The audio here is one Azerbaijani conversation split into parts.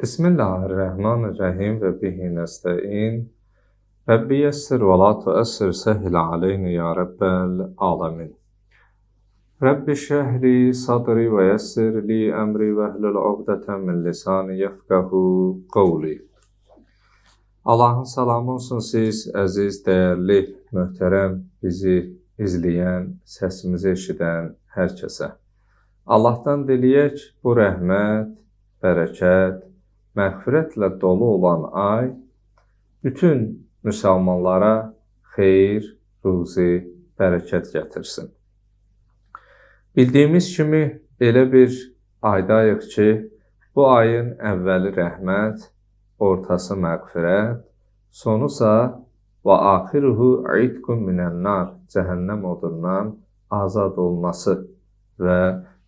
Bismillahirrahmanirrahim ve bihi nesta'in. Rabbi yessir ve la tuessir sehil aleyni ya Rabbel alemin. Rabbi şehli sadri ve yessir li emri ve hlul uqdeten min lisani yefkahu qavli. Allahın salamı olsun siz, əziz, dəyərli, möhtərəm, bizi izləyən, səsimizi eşidən hər kəsə. Allahdan diləyək bu rəhmət, bərəkət, məğfirətlə dolu olan ay bütün müsəlmanlara xeyir, ruzi, bərəkət gətirsin. Bildiyimiz kimi elə bir aydayıq ki, bu ayın əvvəli rəhmət, ortası məğfirət, sonusa və axiruhu itqun minənnar, cəhənnəm odundan azad olması və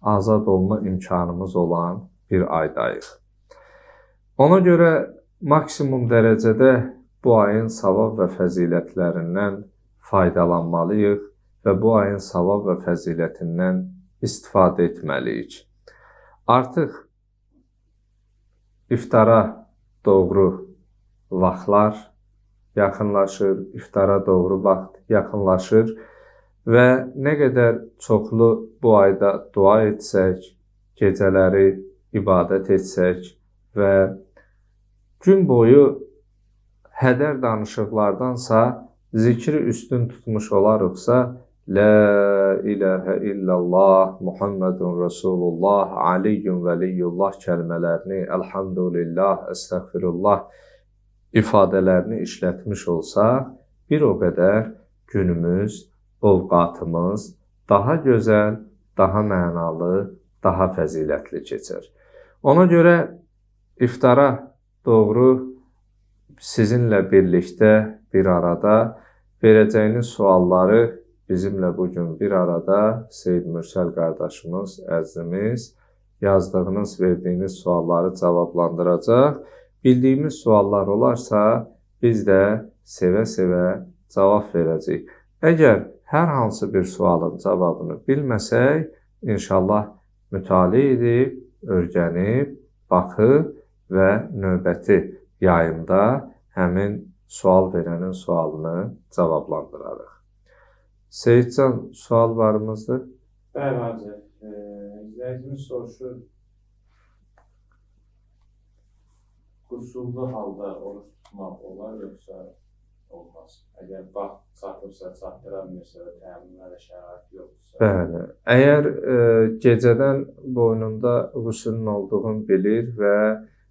azad olma imkanımız olan bir aydayıq. Ona görə maksimum dərəcədə bu ayın savab və fəzilətlərindən faydalanmalıyıq və bu ayın savab və fəzilətindən istifadə etməliyik. Artıq iftara doğru vaxtlar yaxınlaşır, iftara doğru vaxt yaxınlaşır və nə qədər çoxlu bu ayda dua etsək, gecələri ibadət etsək və gün boyu hədər danışıqlardansa zikri üstün tutmuş olarıqsa, La ilahə illallah, Muhammedun Resulullah, Aliyyun Veliyullah kəlmələrini, Elhamdülillah, Estəğfirullah ifadələrini işlətmiş olsaq, bir o qədər günümüz, ovqatımız daha gözəl, daha mənalı, daha fəzilətli keçər. Ona görə iftara doğru sizinlə birlikdə, bir arada verəcəyiniz sualları bizimlə bugün bir arada Seyyid Mürsəl qardaşımız, əzizimiz yazdığınız, verdiyiniz sualları cavablandıracaq. Bildiyimiz suallar olarsa biz də sevə-sevə cavab verəcəyik. Əgər hər hansı bir sualın cavabını bilməsək, inşallah mütaliə edib, öyrənib, baxıb və növbəti yayımda həmin sual verənin sualını cavablandırarıq. Seyidcan, sual varımızdır. Bəli, hacı. İzləyicimiz soruşur, qusurlu halda oruç tutmaq olar, yoxsa olmaz? Əgər vaxt çatırsa, çatdıramırsa və təminlərə şərait yoxdursa. Bəli, əgər gecədən boynunda qüsülün olduğunu bilir və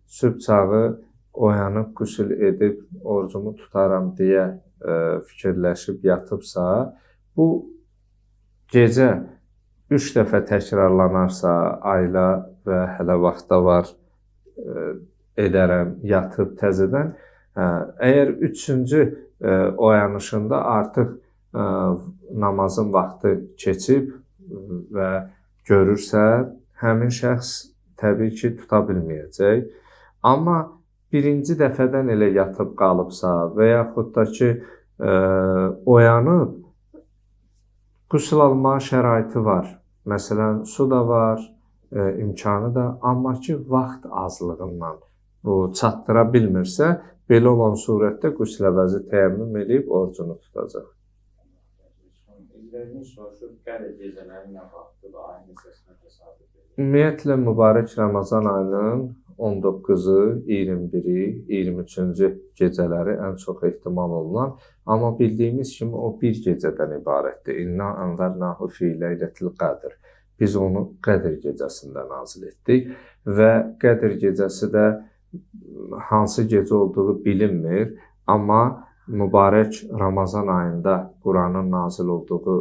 sübh çağı oyanıb qüsül edib orucumu tutaram deyə fikirləşib yatıbsa, bu gecə 3 dəfə təkrarlanarsa, ayla və hələ vaxtda var, edərəm, yatıb təzədən. Əgər 3-cü oyanışında artıq namazın vaxtı keçib və görürsə, həmin şəxs təbii ki, tuta bilməyəcək. Amma birinci dəfədən elə yatıb qalıbsa və yaxud da ki, oyanıb, qüsül alma şəraiti var. Məsələn, su da var, imkanı da, amma ki, vaxt azlığından bu çatdıra bilmirsə, belə olan surətdə qüsül əvəzi təyammüm edib orucunu tutacaq. İzləyicimiz soruşur, qədr gecələri nə vaxtdır, ayın neçəsinə təsadüf edir? Ümumiyyətlə, mübarək Ramazan ayının 19-u, 21-i, 23-cü gecələri ən çox ehtimal olunan, amma bildiyimiz kimi o bir gecədən ibarətdir. İnna ənzərnahu fi leylətil qədr. Biz onu Qədr gecəsində nazil etdik və Qədr gecəsi də hansı gecə olduğu bilinmir, amma mübarək Ramazan ayında Quranın nazil olduğu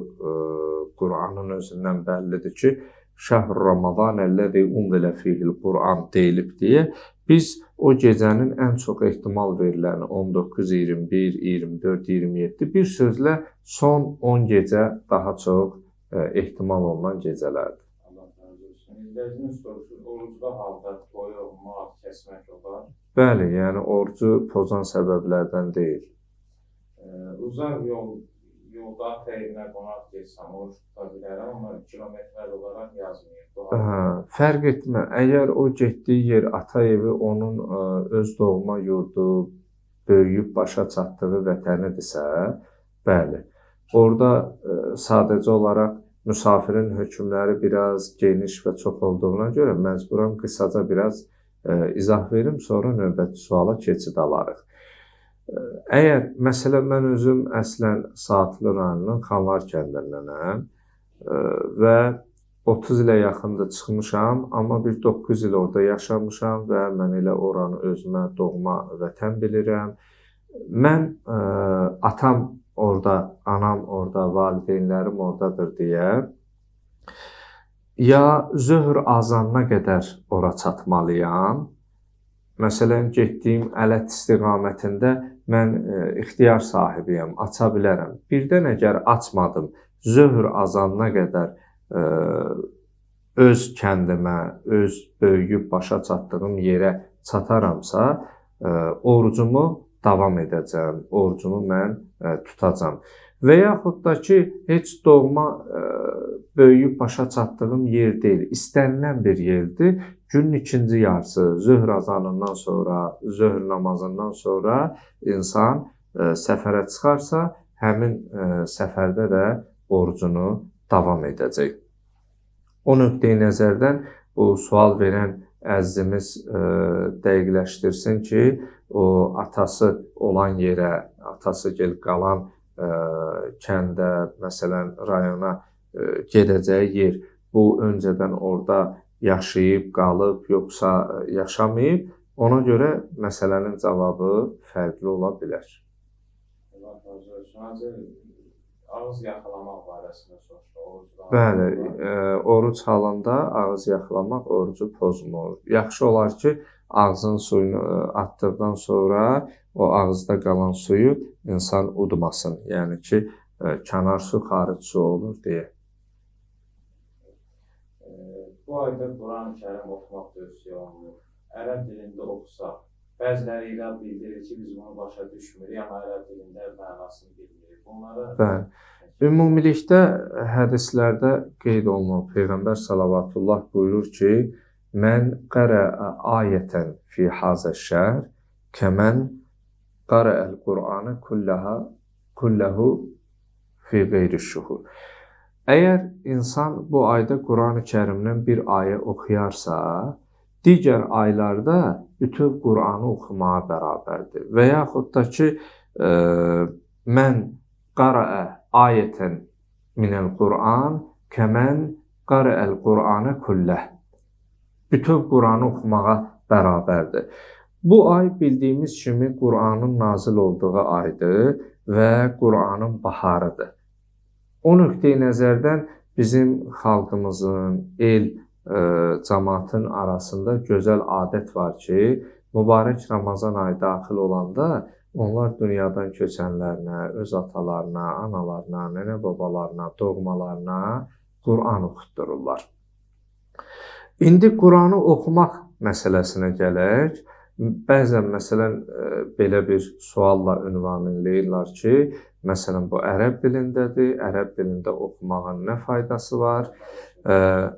Quranın özündən bəllidir ki, Şəhr Ramazan əlləzi unzilə fihil Quran deyilib deyə biz o gecənin ən çox ehtimal veriləni 19, 21, 24, 27 bir sözlə son 10 gecə daha çox ehtimal olunan gecələrdir. Allah razı olsun. İzləyicimiz soruşur, oruclu halda toy olmaq, kəsmək olar? Bəli, yəni orucu pozan səbəblərdən deyil. Uzaq yolda təyinlə qonaq geçsəm, oruç tuta bilərəm, amma kilometrlər olaraq yazmayıb. Fərq etmə. Əgər o getdiyi yer ata evi onun öz doğma yurdu, böyüyüb başa çatdığı vətənidirsə, bəli. Orada sadəcə olaraq müsafirin hökmləri biraz geniş və çox olduğuna görə məcburam qısaca biraz izah verim, sonra növbəti suala keçid alarıq. Əgər, məsələn, mən özüm əslən Saatlı rayonunun Xanlar kəndindənəm və 30 ilə yaxındır çıxmışam, amma bir 9 il orada yaşamışam və mən elə oranı özümə doğma vətən bilirəm. Mən atam orada, anam orada, valideynlərim oradadır deyə ya zöhr azanına qədər ora çatmalıyam. Məsələn, getdiyim Ələt istiqamətində mən ixtiyar sahibiyəm, aça bilərəm. Birdən əgər açmadım, zöhr azanına qədər öz kəndimə, öz böyüyüb başa çatdığım yerə çataramsa, orucumu davam edəcəm, orucumu mən tutacam. Və yaxud da ki, heç doğma böyüyüb başa çatdığım yer deyil, istənilən bir yerdir. Günün ikinci yarısı, zöhr azanından sonra, zöhr namazından sonra insan səfərə çıxarsa, həmin səfərdə də orucunu davam edəcək. O nöqteyi nəzərdən bu sual verən əzizimiz dəqiqləşdirsin ki, o atası olan yerə, atası gel qalan kəndə, məsələn, rayona gedəcəyi yer, bu öncədən orada yaşayıb, qalıb, yoxsa yaşamayıb, ona görə məsələnin cavabı fərqli ola bilər. Ağız yaxalamaq barəsində soruşdu. Bəli, oruc halında ağız yaxalamaq orucu pozmur. Yaxşı olar ki, ağzın suyunu atdıqdan sonra o ağızda qalan suyu insan udmasın. Yəni ki, kənar su, xaric su olur deyə. Bu ayda Quran-ı Kərim oxumaq tövsiyə olunur. Ərəb dilində oxusaq, bəziləri ilə bildirir ki, biz bunu başa düşmürük, amma ərəb dilində mənasını bilmirik. Bəli. Ümumilikdə hədislərdə qeyd olunur. Peyğəmbər sallallahu buyurur ki, mən qərəə ayətən fi hazəşşər kəmən qərəəl Qur'anı kulləhu fi qeyrişşuhur. Əgər insan bu ayda Quran-ı Kərimdən bir ayə oxuyarsa, digər aylarda bütün Qur'anı oxumağa bərabərdir. Və yaxud da ki, mən qərəə ayətən minəl Qur'an kəmən qərəəl Qur'anı kulləh. Bütün Qur'anı oxumağa bərabərdir. Bu ay bildiyimiz kimi Qur'anın nazil olduğu aydır və Qur'anın baharıdır. O nöqteyi nəzərdən bizim xalqımızın, cəmaatın arasında gözəl adət var ki, mübarək Ramazan ayı daxil olanda onlar dünyadan köçənlərinə, öz atalarına, analarına, nənə babalarına, doğmalarına Qur'an oxutdururlar. İndi Qur'anı oxumaq məsələsinə gələk. Bəzən, məsələn, belə bir sualla ünvanlayırlar ki, məsələn, bu ərəb dilindədir, ərəb dilində oxumağın nə faydası var?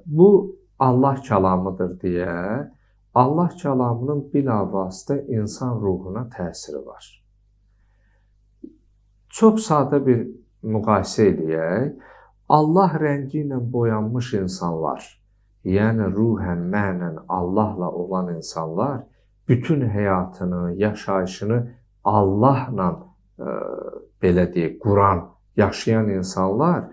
Bu, Allah kəlamıdır deyə, Allah kəlamının bilavasitə insan ruhuna təsiri var. Çox sadə bir müqayisə edək. Allah rəngi ilə boyanmış insanlar, yəni ruhən, mənən Allahla olan insanlar, bütün həyatını, yaşayışını Allahla, belə deyək, Quran yaşayan insanlar,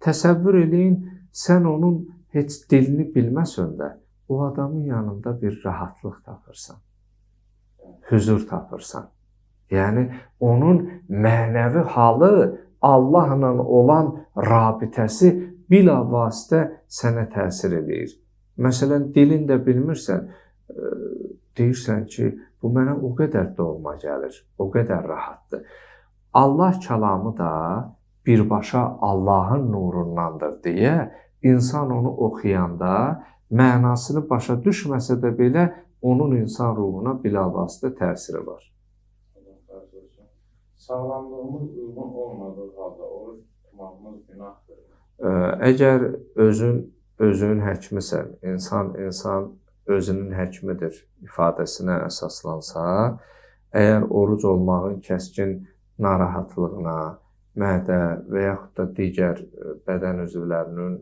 təsəvvür edin, sən onun heç dilini bilməsən də, o adamın yanında bir rahatlıq tapırsan, hüzur tapırsan. Yəni, onun mənəvi halı, Allahla olan rabitəsi bilavasitə sənə təsir edir. Məsələn, dilin də bilmirsən, deyirsən ki, bu mənə o qədər doğma gəlir, o qədər rahatdır. Allah kəlamı da birbaşa Allahın nurundandır deyə, insan onu oxuyanda, mənasını başa düşməsə də belə, onun insan ruhuna bilavasitə təsiri var. Sağlamlığımız uyğun olmadığı halda oruç tutmağımız günahdır. Əgər özünün həkimisən, insan özünün həkimidir ifadəsinə əsaslansa, əgər oruc olmağın kəskin narahatlığına, mədə və yaxud da digər bədən üzvlərinin,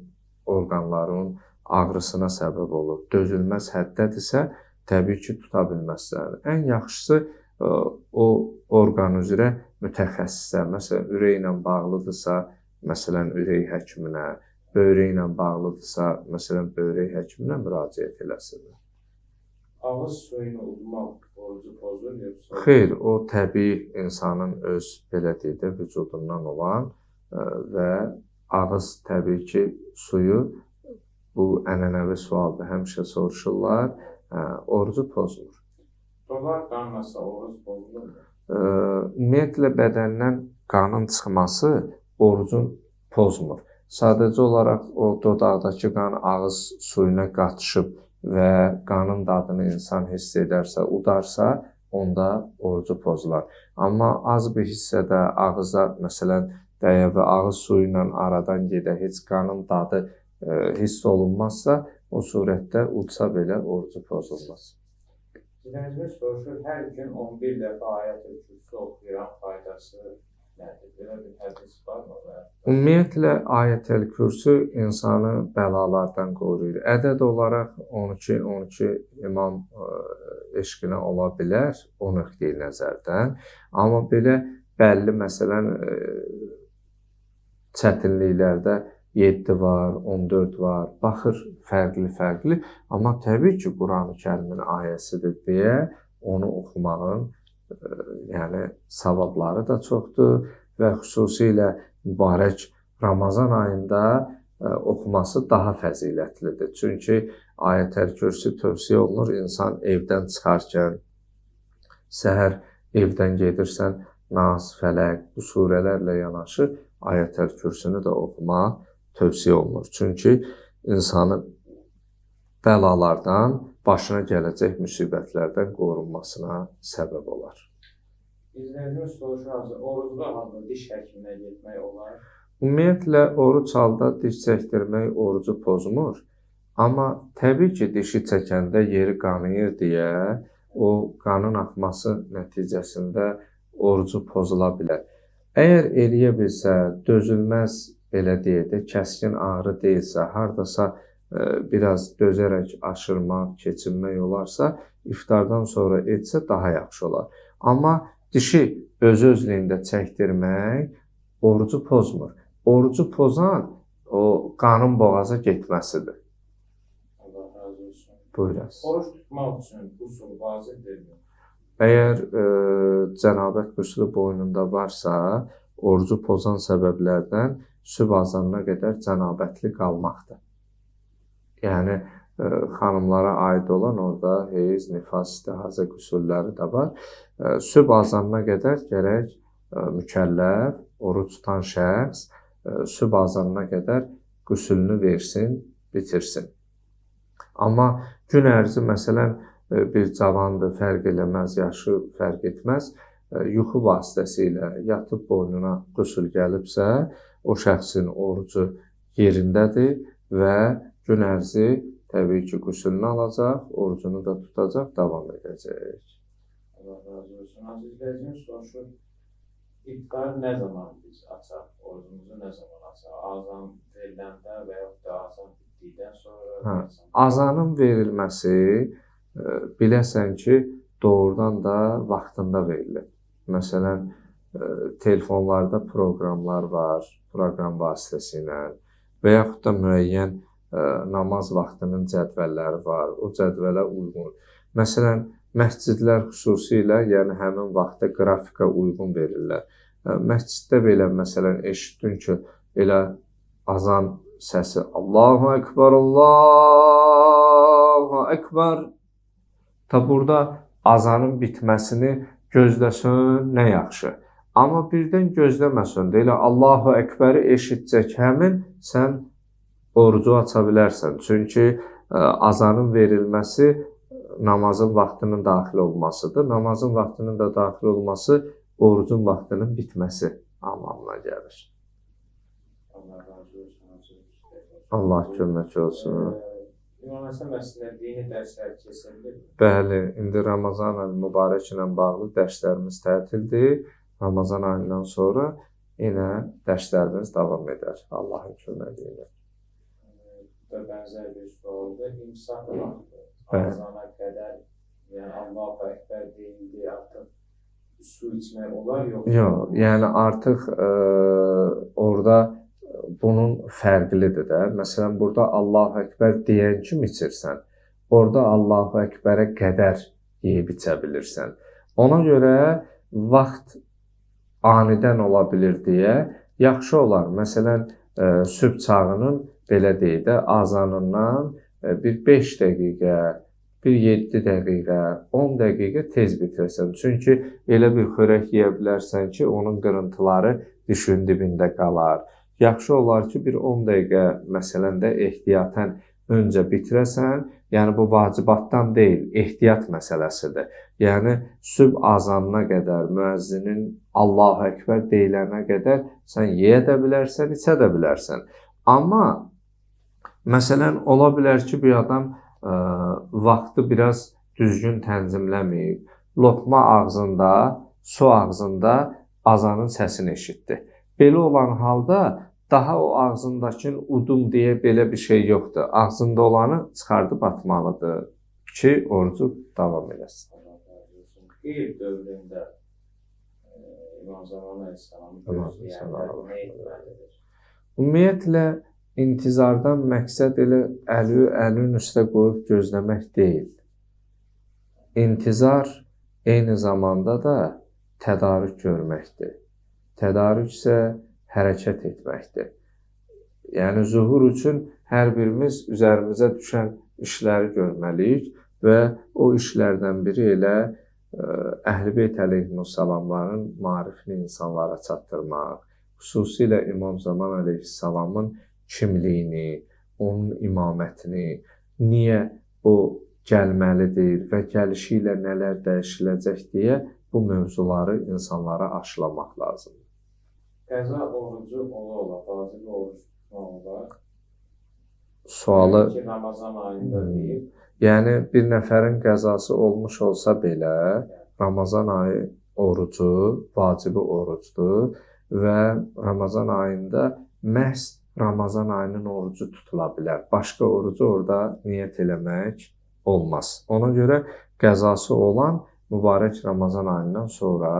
orqanların ağrısına səbəb olur, dözülməz həddədirsə, təbii ki, tuta bilməzsən. Ən yaxşısı o orqan üzrə mütəxəssisə, məsələn, ürəklə bağlıdırsa, məsələn, ürək həkiminə, böyrəklə bağlıdırsa, məsələn, böyrək həkiminə müraciət eləsin. Ağız suyunu udmaq orucu pozur, yoxsa? Xeyr, o təbii insanın öz, belə deyək də, vücudundan olan və ağız təbii ki, suyu, bu ənənəvi sualdır, həmişə soruşurlar, orucu pozmur. Dolar qanmasa oruc pozulur mu? Ümumiyyətlə, bədəndən qanın çıxması orucun pozmur. Sadəcə olaraq o dodaqdakı qan ağız suyuna qatışıb və qanın dadını insan hiss edərsə, udarsa, onda orucu pozular. Amma az bir hissədə ağıza, məsələn, dəyə və ağız suyu ilə aradan gedə, heç qanın dadı hiss olunmazsa, o surətdə udsa belə orucu pozulmaz. Dinləyicimiz soruşur, hər gün 11 dəfə ayət-ül kürsü oxuyan faydası nədir? Belə bir hədis var mı? Ümumiyyətlə, ayət-ül kürsü insanı bəlalardan qoruyur. Ədəd olaraq 12 imam eşqinə ola bilər o nöqteyi nəzərdən. Amma belə bəlli, məsələn, çətinliklərdə 7 var, 14 var, baxır fərqli. Amma təbii ki, Qurani-Kərimin ayəsidir deyə onu oxumağın savabları da çoxdur və xüsusilə mübarək Ramazan ayında oxuması daha fəzilətlidir. Çünki ayət-əl kürsü tövsiyə olunur insan evdən çıxarkən, səhər evdən gedirsən, Nas, Fələq, bu surələrlə yanaşı ayət-əl kürsünü də oxumaq tövsiyə olunur. Çünki insanın bəlalardan, başına gələcək müsibətlərdən qorunmasına səbəb olar. İzləyicimiz soruşur, orucda halda diş həkiminə getmək olar? Ümumiyyətlə, oruc halda diş çəkdirmək orucu pozmur. Amma təbii ki, dişi çəkəndə yeri qanıyır deyə o qanın axması nəticəsində orucu pozula bilər. Əgər eləyə bilsə, dözülməz, belə deyək də, kəskin ağrı deyilsə, hardasa biraz dözərək aşırmaq, keçinmək olarsa, iftardan sonra etsə daha yaxşı olar. Amma dişi öz-özlüyündə çəkdirmək orucu pozmur. Orucu pozan o qanın boğaza getməsidir. Allah razı olsun. Buyurasınız. Oruç tutmaq üçün qüsul vacibdirmi? Əgər cənabət qüslu boynunda varsa, orucu pozan səbəblərdən sübh azanına qədər cənabətli qalmaqdır. Yəni, xanımlara aid olan orada heyz, nifas, istihazə qüsulləri də var. Sübh azanına qədər gərək mükəlləf, oruç tutan şəxs sübh azanına qədər qüsülünü versin, bitirsin. Amma gün ərzi, məsələn, bir cavandır, fərq eləməz, yaşı fərq etməz, yuxu vasitəsilə yatıb boynuna qüsul gəlibsə, o şəxsin orucu yerindədir və gün ərzi təbii ki, qüsülünü alacaq, orucunu da tutacaq, davam edəcək. Allah razı olsun. Azizləyicimiz soruşur, iftar nə zaman biz açaq, orucumuzu nə zaman açaq? Azan veriləndə və yaxud da azan bitdikdən sonra? Azanın verilməsi, biləsən ki, doğrudan da vaxtında verilir. Məsələn, telefonlarda proqramlar var, proqram vasitəsilə və yaxud da müəyyən namaz vaxtının cədvəlləri var, o cədvələ uyğun. Məsələn, məscidlər xüsusilə, yəni həmin vaxtda qrafika uyğun verirlər. Məsciddə belə, məsələn, eşitdin ki, elə azan səsi Allahu Ekber, Allahu Ekber. Ta burada azanın bitməsini gözləsən, nə yaxşı. Amma birdən gözləməsən də, elə Allahu Ekberi eşitcək həmin, sən orucu aça bilərsən. Çünki azanın verilməsi namazın vaxtının daxil olmasıdır. Namazın vaxtının da daxil olması orucun vaxtının bitməsi anlamına gəlir. Allah razı olsun. Allah kömək olsun. İmam Həsən məsələsində dini dərslər keçirilir. Bəli, indi Ramazan ayı mübarək ilə bağlı dərslərimiz tətildir. Ramazan ayından sonra yenə dərslərimiz davam edər. Allahın köməyi ilə. Bu da bənzər bir sualdır. İmsak vaxtı, Bəli. azana qədər, yəni Allahu Əkbər deyildi, artıq su içmək olar, yoxsa? Yox, yəni artıq orada bunun fərqlidir də. Məsələn, burada Allahu Əkbər deyən kimi içirsən, orada Allahu Əkbərə qədər yeyib içə bilirsən. Ona görə vaxt anidən ola bilir deyə yaxşı olar. Məsələn, sübh çağının belə deyək də azanından bir 5 dəqiqə, bir 7 dəqiqə, 10 dəqiqə tez bitirsən. Çünki elə bir xörək yeyə bilərsən ki, onun qırıntıları dişin dibində qalar. Yaxşı olar ki, bir 10 dəqiqə məsələn də ehtiyatən öncə bitirəsən. Yəni bu vacibatdan deyil, ehtiyat məsələsidir. Yəni sübh azanına qədər, müəzzinin Allahu Əkbər deyilənə qədər sən yeyə də bilərsən, içə də bilərsən. Amma məsələn ola bilər ki, bir adam vaxtı biraz düzgün tənzimləməyib. Lokma ağzında, su ağzında azanın səsini eşitdi. Belə olan halda daha o ağzındakını udum deyə belə bir şey yoxdur. Ağzında olanı çıxardıb atmalıdır ki, orucu davam eləsin. Qeyb dövründə İmam Zaman Əleyhisselamı gözləyənlər nə etməlidir? Ümumiyyətlə, intizardan məqsəd elə əlin üstə qoyub gözləmək deyil. İntizar eyni zamanda da tədarük görməkdir. Tədarük isə hərəkət etməkdir. Yəni, zuhur üçün hər birimiz üzərimizə düşən işləri görməliyik və o işlərdən biri elə Əhl-i Beyt əleyhissalamların maarifini insanlara çatdırmaq, xüsusilə İmam Zaman əleyhissalamın kimliyini, onun imamətini, niyə o gəlməlidir və gəlişi ilə nələr dəyişiləcək deyə bu mövzuları insanlara aşılamaq lazımdır. Qəza orucu ola, vacib oruc tutmaq olar. Sualı, Ramazan ayında deyil. yəni bir nəfərin qəzası olmuş olsa belə, Ramazan ayı orucu, vacibi orucdur və Ramazan ayında məhz Ramazan ayının orucu tutula bilər. Başqa orucu orada niyyət eləmək olmaz. Ona görə qəzası olan mübarək Ramazan ayından sonra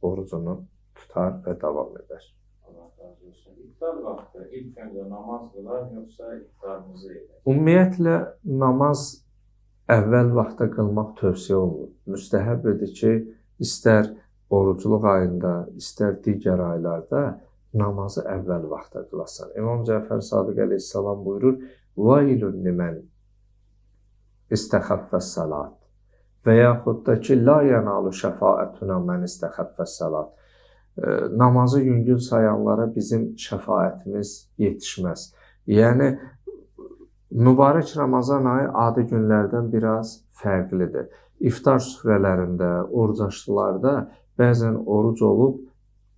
orucunu tutar və davam edər. Allah razı olsun. İftar vaxtı ilk öncə namaz qılar, yoxsa iftarımızı edər? Ümumiyyətlə, namaz əvvəl vaxtda qılmaq tövsiyə olunur. Müstəhəb edir ki, istər orucluq ayında, istər digər aylarda namazı əvvəl vaxtda qılasan. İmam Cəfər Sadiq əleyhissalam buyurur, "Vailun limen istəxəffəs salat." Və yaxud da ki, "La yanalu şəfaətuna mən istəxəffəs salat." Namazı yüngül sayanlara bizim şəfaətimiz yetişməz. Yəni, mübarək Ramazan ayı adi günlərdən biraz fərqlidir. İftar süfrələrində, orucaşlılarda bəzən oruc olub,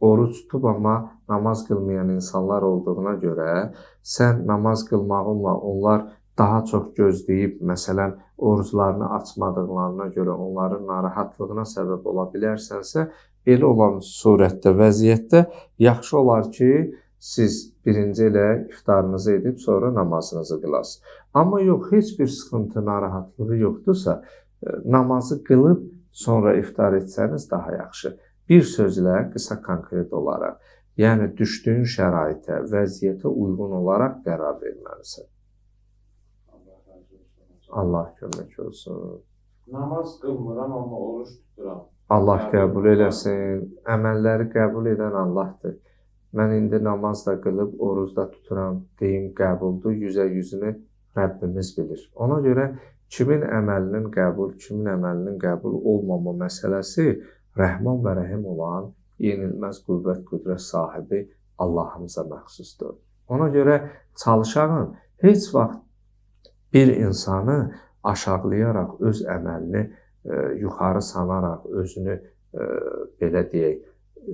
oruc tutub amma namaz qılmayan insanlar olduğuna görə sən namaz qılmağınla onlar daha çox gözləyib, məsələn, oruclarını açmadıqlarına görə onların narahatlığına səbəb ola bilərsənsə, belə olan surətdə, vəziyyətdə yaxşı olar ki, siz birinci elə iftarınızı edib sonra namazınızı qılasınız. Amma yox, heç bir sıxıntı, narahatlığı yoxdursa, namazı qılıb sonra iftar etsəniz daha yaxşı. Bir sözlə, qısa konkret olaraq, yəni düşdüyün şəraitə, vəziyyətə uyğun olaraq qərar verməlisən. Allah kömək olsun. Namaz qılmıram, amma oruç tuturam. Allah qəbul eləsin. Əməlləri qəbul edən Allahdır. Mən indi namaz da qılıb, oruc da tuturam, deyim qəbuldur, yüzünü Rəbbimiz bilir. Ona görə kimin əməlinin qəbul, kimin əməlinin qəbul olmama məsələsi Rəhman və Rəhim olan yenilməz qüvvət, qüdrət sahibi Allahımıza məxsusdur. Ona görə çalışağın heç vaxt bir insanı aşağılayaraq, öz əməlini yuxarı sanaraq, özünü belə deyək,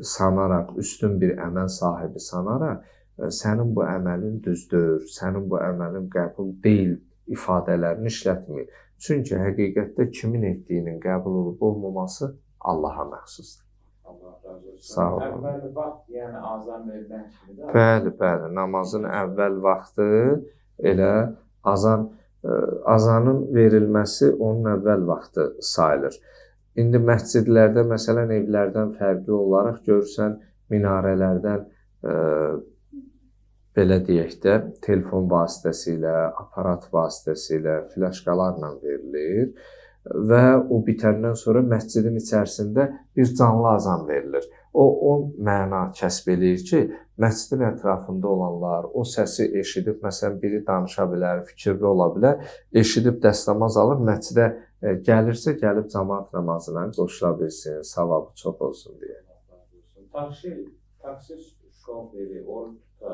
sanaraq, üstün bir əməl sahibi sanaraq sənin bu əməlin düzdür, sənin bu əməlin qəbul deyil ifadələrini işlətmir. Çünki həqiqətdə kimin etdiyinin qəbul olub olmaması Allaha məxsusdur. Allah razı olsun. Sağ olun. Əvvəl vaxt, yəni azan verilən kimi də. Bəli, namazın əvvəl vaxtı elə azanın verilməsi onun əvvəl vaxtı sayılır. İndi məscidlərdə, məsələn, evlərdən fərqli olaraq görürsən, minarələrdən belə deyək də, telefon vasitəsilə, aparat vasitəsilə, flaşkalarla verilir və o bitəndən sonra məscidin içərisində bir canlı azan verilir. O məna kəsb eləyir ki, məscidin ətrafında olanlar o səsi eşidib, məsələn, biri danışa bilər, fikirli ola bilər, eşidib dəstəmaz alır, məscidə gəlirsə, gəlib cəmaət namazına qoşula bilsin, savabı çox olsun deyə. Taksi şoförü orada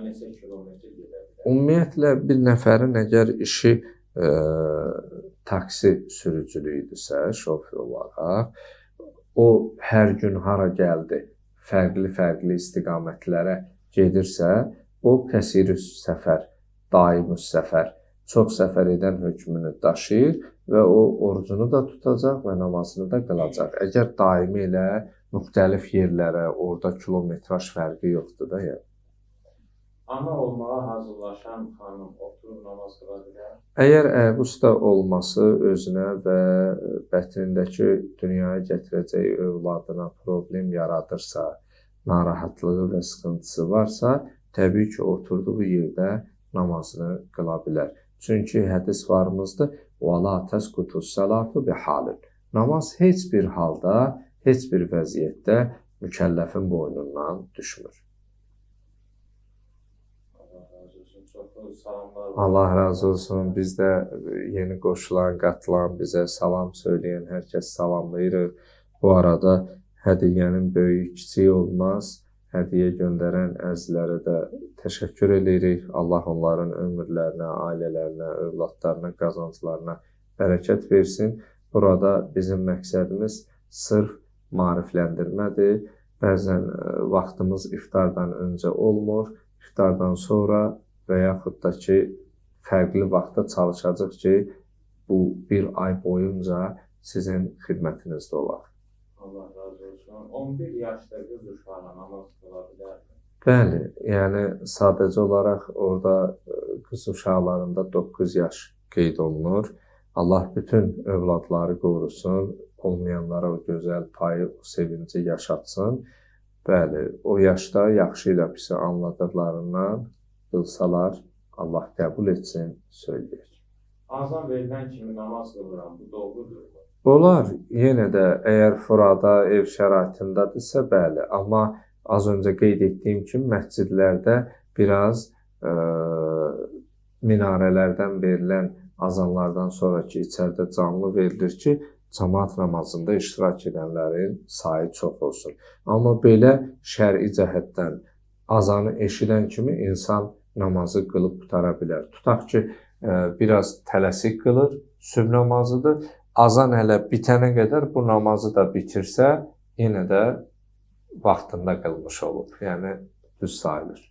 neçə kilometr gedə bilər? Ümumiyyətlə, bir nəfərin əgər işi taksi sürücülüyüdürsə, şoför olaraq, o hər gün hara gəldi, fərqli istiqamətlərə gedirsə, o kəsirüs səfər, daimus səfər, çox səfər edən hökmünü daşıyır və o orucunu da tutacaq və namazını da qılacaq. Əgər daimi ilə müxtəlif yerlərə, orada kilometraj fərqi yoxdur da, yəni. Ana olmağa hazırlaşan xanım oturub namaz qıla bilər? Əgər əqusta olması özünə və bətnindəki dünyaya gətirəcəyi övladına problem yaradırsa, narahatlığı və sıxıntısı varsa, təbii ki, oturduğu yerdə namazını qıla bilər. Çünki hədis varımızdır, وَلَا تَسْقُطُ الصَّلَاةُ بِحَالٍ. Namaz heç bir halda, heç bir vəziyyətdə mükəlləfin boynundan düşmür. Allah razı olsun. Biz də yeni qoşulan, qatılan, bizə salam söyləyən hər kəs salamlayırıq. Bu arada hədiyyənin böyük, kiçik olmaz. Hədiyyə göndərən əzizlərə də təşəkkür edirik. Allah onların ömürlərinə, ailələrinə, övladlarına, qazanclarına bərəkət versin. Burada bizim məqsədimiz sırf maarifləndirmədir. Bəzən vaxtımız iftardan öncə olmur, iftardan sonra və yaxud da ki, fərqli vaxtda çalışacaq ki, bu bir ay boyunca sizin xidmətinizdə olar. Allah razı olsun. 11 yaşda qız uşağına namaz qıla bilərmi? Bəli, yəni sadəcə olaraq orada qız uşaqlarında 9 yaş qeyd olunur. Allah bütün övladları qorusun, olmayanlara o gözəl payı, o sevinci yaşatsın. Bəli, o yaşda yaxşı ilə pisi anladırlarından qılsalar, Allah qəbul etsin, söyləyək. Azan verilən kimi namaz qılıram, bu doğrudur. Olar, yenə də əgər furada, ev şəraitindədirsə, bəli. Amma az öncə qeyd etdiyim kimi məscidlərdə biraz minarələrdən verilən azanlardan sonraki içəridə canlı verilir ki, cəmaət namazında iştirak edənlərin sayı çox olsun. Amma belə şər'i cəhətdən azanı eşidən kimi insan namazı qılıb qutara bilər. Tutaq ki, biraz tələsik qılır, sübh namazıdır. Azan hələ bitənə qədər bu namazı da bitirsə, yenə də vaxtında qılmış olur. Yəni, düz sayılır.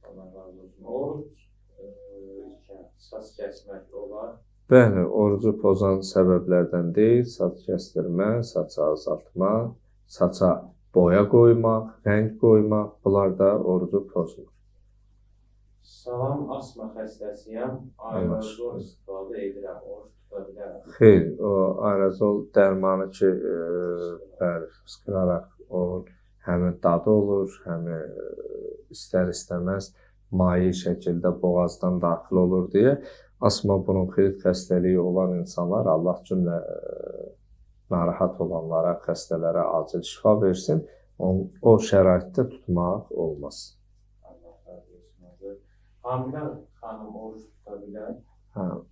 Allah razı olsun. Oruc saç kəsmək olar? Bəli, orucu pozan səbəblərdən deyil, saç kəsdirmə, saça azaltma, saça boya qoymaq, rəng qoymaq, bunlar da orucu pozmur. Salam, asma xəstəsiyəm, aerozol istifadə edirəm, oruç tuta bilərəm. Xeyr, o aerozol dərmanı ki, fıskıraraq onun həm dadı olur, həm istər-istəməz mayi şəkildə boğazdan daxil olur deyə asma bronxit xəstəliyi olan insanlar Allah cümlə narahat olanlara, xəstələrə acil şifa versin. O şəraitdə tutmaq olmaz. Hamilə xanım oruç tuta bilər?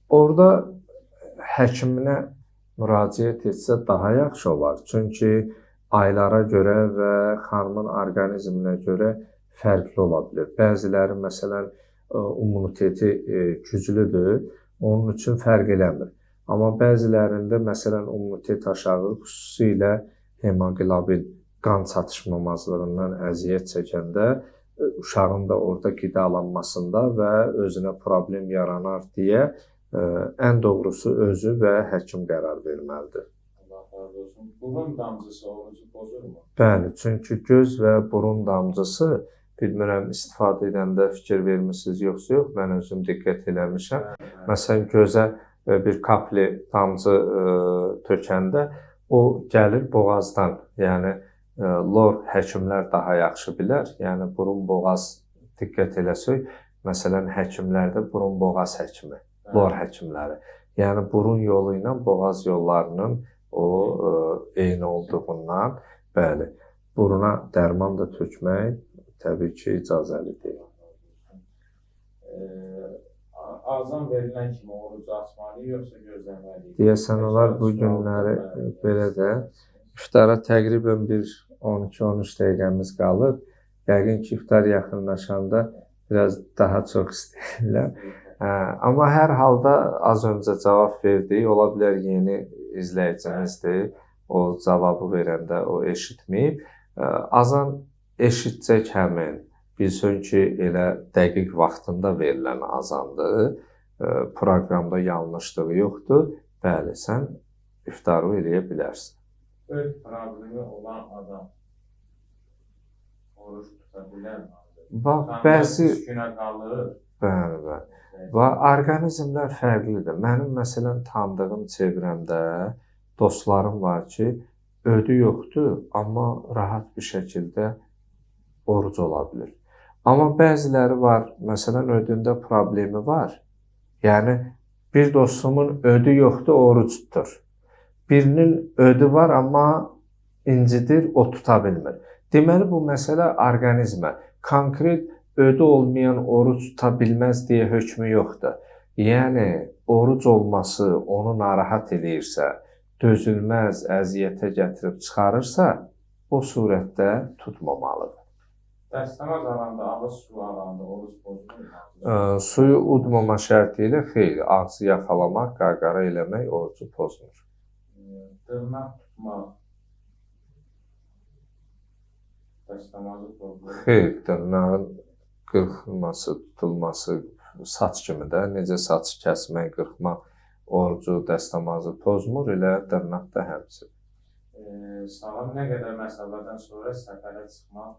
Orada həkiminə müraciət etsə daha yaxşı olar. Çünki aylara görə və xanımın orqanizminə görə fərqli ola bilər. Bəziləri, məsələn, immuniteti güclüdür, onun üçün fərq eləmir. Amma bəzilərində, məsələn, immunitet aşağı, xüsusilə hemoqlobin qan çatışmamazlığından əziyyət çəkəndə uşağın da orada qidalanmasında və özünə problem yaranar deyə ən doğrusu özü və həkim qərar verməlidir. Allah razı olsun. Burun damcısı orucu pozurmu? Bəli, çünki göz və burun damcısı, bilmirəm istifadə edəndə fikir vermisiniz yoxsa yox, mən özüm diqqət eləmişəm. Məsələn, gözə bir kapli damcı tökəndə o gəlir boğazdan, yəni lor həkimlər daha yaxşı bilər. Yəni burun boğaz diqqət eləsək, məsələn həkimlərdə burun boğaz həkimi, lor həkimləri. Yəni burun yolu ilə boğaz yollarının o eyni olduğundan, bəli, buruna dərman da tökmək təbii ki, icazəli deyil. Azan verilən kimi orucu açmalı, yoxsa gözləməli? Deyəsən olar bu günləri belə də iftara təqribən bir 12-13 dəqiqəmiz qalıb. Yəqin ki, iftar yaxınlaşanda biraz daha çox istəyirlər. Amma hər halda az öncə cavab verdik. Ola bilər yeni izləyicimizdir. O cavabı verəndə o eşitməyib. Azan eşitcək həmin. Bilsin ki, elə dəqiq vaxtında verilən azandır. Proqramda yanlışlığı yoxdur. Bəli, sən iftarı eləyə bilərsən. Öz problemi olan adam oruç tuta bilərmi? Bax, bəzi günə qalır. Bəli. Və orqanizmlər fərqlidir. Mənim məsələn tanıdığım çevrəmdə dostlarım var ki, ödü yoxdur, amma rahat bir şəkildə oruc ola bilir. Amma bəziləri var, məsələn ödündə problemi var. Yəni bir dostumun ödü yoxdur, oruc tutur. Birinin ödü var, amma incidir, o tuta bilmir. Deməli, bu məsələ orqanizmə, konkret ödü olmayan oruc tuta bilməz deyə hökmü yoxdur. Yəni, oruc olması onu narahat edirsə, dözülməz əziyyətə gətirib çıxarırsa, o surətdə tutmamalıdır. Dəstəmaz alanda, ağız su alanda oruc pozulur. Suyu udmama şərti ilə xeyli, ağzı yaxalamaq, qarqara eləmək orucu pozmur. Dırnaq tutmaq dəstəmazı pozulur. Xeyr, dırnağın qırxılması, tutulması saç kimi də, necə saçı kəsmək, qırxmaq orucu, dəstəmazı pozmur, elə dırnaq da həmçinin. Salam nə qədər məsafədən sonra səfərə çıxmaq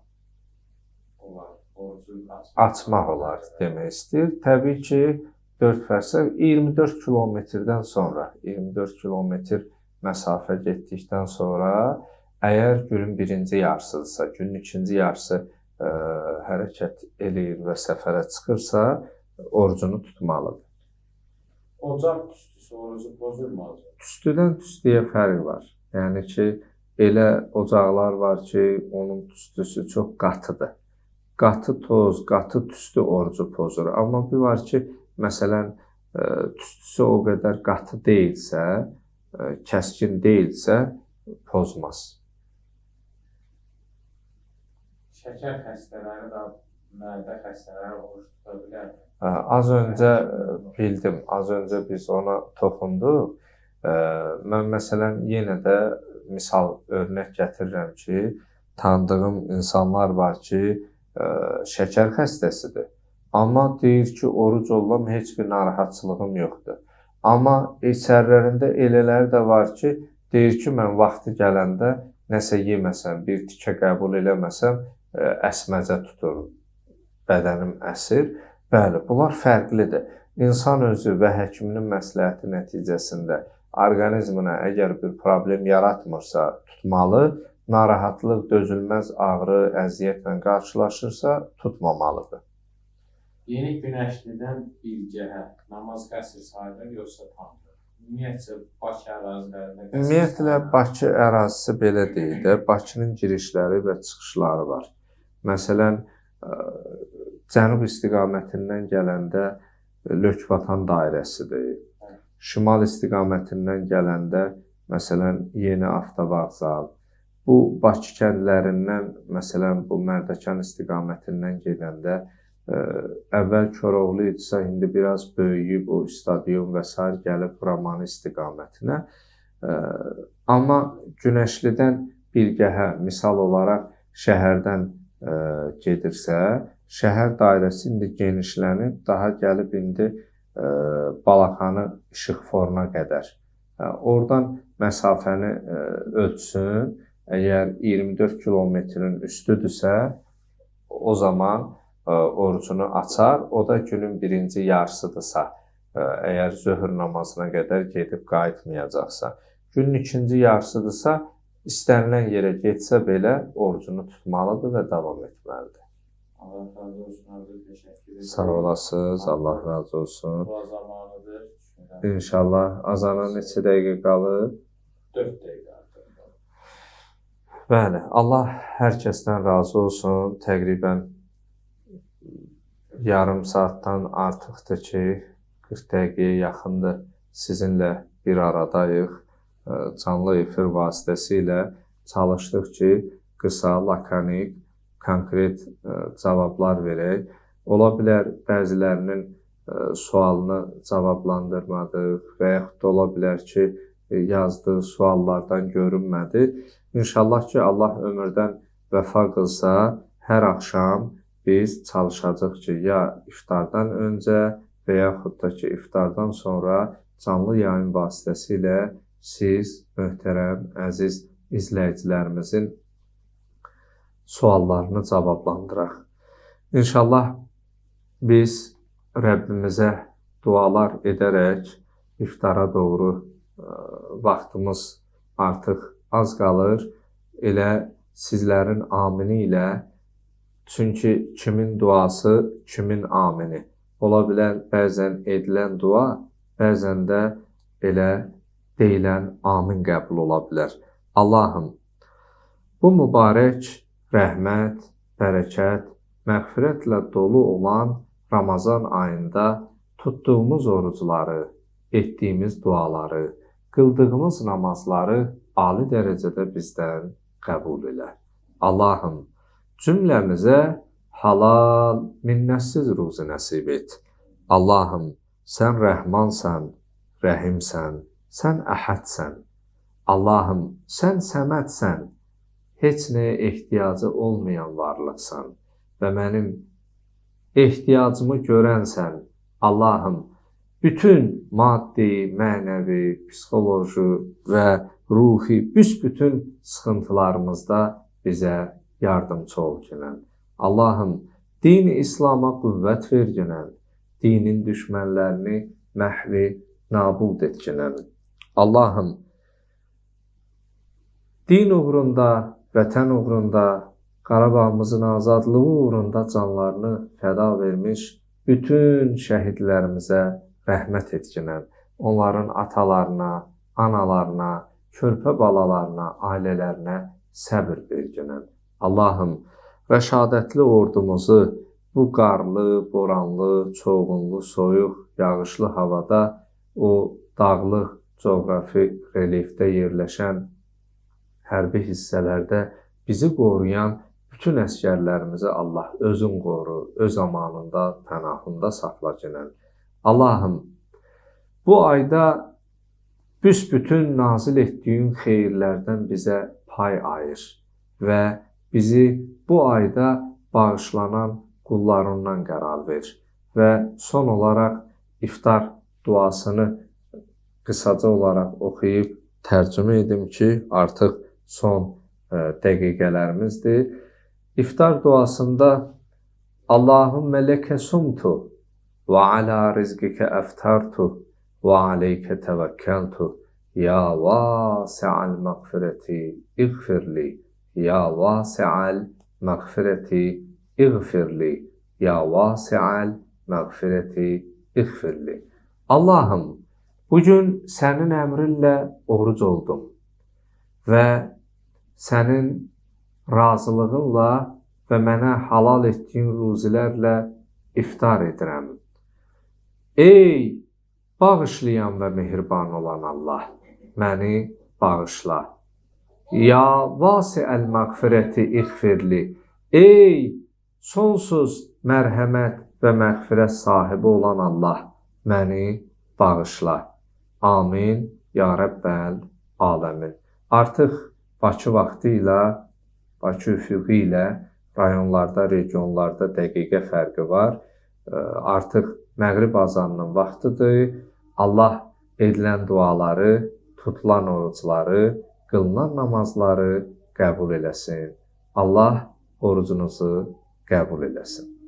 olar, orucu açmaq olar demək istəyir. Təbii ki, 4 fərsəq 24 kilometrdən sonra, 24 kilometr məsafə getdikdən sonra, əgər günün birinci yarısıdırsa, günün ikinci yarısı hərəkət eləyir və səfərə çıxırsa, orucunu tutmalıdır. Ocaq tüstüsü orucu pozulmaz. Tüstüdən tüstüyə fərq var. Yəni ki, elə ocaqlar var ki, onun tüstüsü çox qatıdır. Qatı toz, qatı tüstü orucu pozur. Amma bir var ki, məsələn, tüstüsü o qədər qatı deyilsə, kəskin deyilsə, pozmaz. Şəkər xəstələri də, mədə xəstələri oruç tuta bilər. Az öncə bildim, az öncə biz ona toxunduq. Mən məsələn yenə də misal örnək gətirirəm ki, tanıdığım insanlar var ki, şəkər xəstəsidir. Amma deyir ki, oruc olmam, heç bir narahatçılığım yoxdur. Amma içərilərində elələri də var ki, deyir ki, mən vaxtı gələndə nəsə yeməsəm, bir tikə qəbul eləməsəm, əsməcə tutur, bədənim əsir. Bəli, bunlar fərqlidir. İnsan özü və həkiminin məsləhəti nəticəsində orqanizminə əgər bir problem yaratmırsa tutmalı, narahatlıq, dözülməz ağrı, əziyyətlə qarşılaşırsa tutmamalıdır. Yeni Günəşlidən Bilgəhə namaz qəsr sayılır, yoxsa tamdır? Ümumiyyətlə, Bakı ərazilərində qəsr sayılır? Ümumiyyətlə, Bakı ərazisi belə deyil də, Bakının girişləri və çıxışları var. Məsələn, cənub istiqamətindən gələndə Lökvatan dairəsidir. Şimal istiqamətindən gələndə, məsələn, Yeni Avtovağzal. Bu, Bakı kəndlərindən, məsələn, bu Mərdəkan istiqamətindən gedəndə əvvəl Koroğlu idisə, indi biraz böyüyüb o stadion və s. gəlib Romanı istiqamətinə. Amma Günəşlidən Bilgəhə, misal olaraq şəhərdən gedirsə, şəhər dairəsi indi genişlənib, daha gəlib indi Balaxanı İşıqforuna qədər. Oradan məsafəni ölçsün. Əgər 24 kilometrin üstüdürsə, o zaman orucunu açar. O da günün birinci yarısıdırsa, əgər zöhr namazına qədər gedib qayıtmayacaqsa. Günün ikinci yarısıdırsa, istənilən yerə getsə belə orucunu tutmalıdır və davam etməlidir. Allah razı olsun, Hacı, təşəkkür ederim. Sağ olasınız, Allah razı olsun. Bu zamanıdır. İnşallah azana neçə dəqiqə qalıb? 4 dəqiqə artıq. Bəli, Allah hər kəsdən razı olsun. Təqribən yarım saatdan artıqdır ki, 40 dəqiqəyə yaxındır sizinlə bir aradayıq. Canlı efir vasitəsilə çalışdıq ki, qısa, lakonik, konkret cavablar verək. Ola bilər bəzilərinin sualını cavablandırmadıq və yaxud da ola bilər ki, yazdığı suallardan görünmədi. İnşallah ki, Allah ömürdən vəfa qılsa, hər axşam biz çalışacaq ki, ya iftardan öncə və yaxud da ki, iftardan sonra canlı yayın vasitəsilə siz, möhtərəm, əziz izləyicilərimizin suallarını cavablandıraq. İnşallah biz Rəbbimizə dualar edərək iftara doğru vaxtımız artıq az qalır. Elə sizlərin amini ilə, çünki kimin duası, kimin amini. Ola bilər bəzən edilən dua, bəzən də elə deyilən amin qəbul ola bilər. Allahım, bu mübarək rəhmət, bərəkət, məğfirətlə dolu olan Ramazan ayında tutduğumuz orucları, etdiyimiz duaları, qıldığımız namazları ali dərəcədə bizdən qəbul elə. Allahım, cümləmizə halal, minnətsiz ruzi nəsib et. Allahım, sən rəhmansan, rəhimsən, sən əhədsən. Allahım, sən səmədsən, heç nəyə ehtiyacı olmayan varlıqsan və mənim ehtiyacımı görənsən. Allahım, bütün maddi, mənəvi, psixoloji və ruhi büsbütün sıxıntılarımızda bizə yardımcı ol gələn. Allahım, dini İslama qüvvət ver gələn, dinin düşmənlərini məhvi, nabud et gələn. Allahım, din uğrunda, vətən uğrunda, Qarabağımızın azadlığı uğrunda canlarını fəda vermiş bütün şəhidlərimizə rəhmət etkinən, onların atalarına, analarına, körpə balalarına, ailələrinə səbir verginən. Allahım, rəşadətli ordumuzu bu qarlı, boranlı, çoğunlu, soyuq, yağışlı havada o dağlıq coğrafi relyefdə yerləşən hərbi hissələrdə bizi qoruyan bütün əsgərlərimizi Allah özün qoru, öz amanında, pənahında saxla gələn. Allahım, bu ayda büsbütün nazil etdiyin xeyirlərdən bizə pay ayır və bizi bu ayda bağışlanan qullarından qərar ver. Və son olaraq iftar duasını qısaca olaraq oxuyub tərcümə edim ki, artıq son dəqiqələrimizdir. İftar duasında Allahümmə ləkə sumtu və alə rizqikə əftartu və aleykə təvəkkəltu ya vasi'al məğfirəti iğfirli ya vasi'al məğfirəti iğfirli ya vasi'al məğfirəti iğfirli. Allahım, bugün sənin əmrinlə oruc oldum və sənin razılığınla və mənə halal etdiyin ruzilərlə iftar edirəm. Ey bağışlayan və mehriban olan Allah, məni bağışla. Ya vasi'əl məğfirəti iğfirli. Ey sonsuz mərhəmət və məğfirət sahibi olan Allah, məni bağışla. Amin. Ya Rəbbəl aləmin. Artıq Bakı vaxtı ilə, Bakı üfüqü ilə rayonlarda, regionlarda dəqiqə fərqi var. Artıq məğrib azanının vaxtıdır. Allah edilən duaları, tutulan orucları, qılınan namazları qəbul eləsin. Allah orucunuzu qəbul eləsin.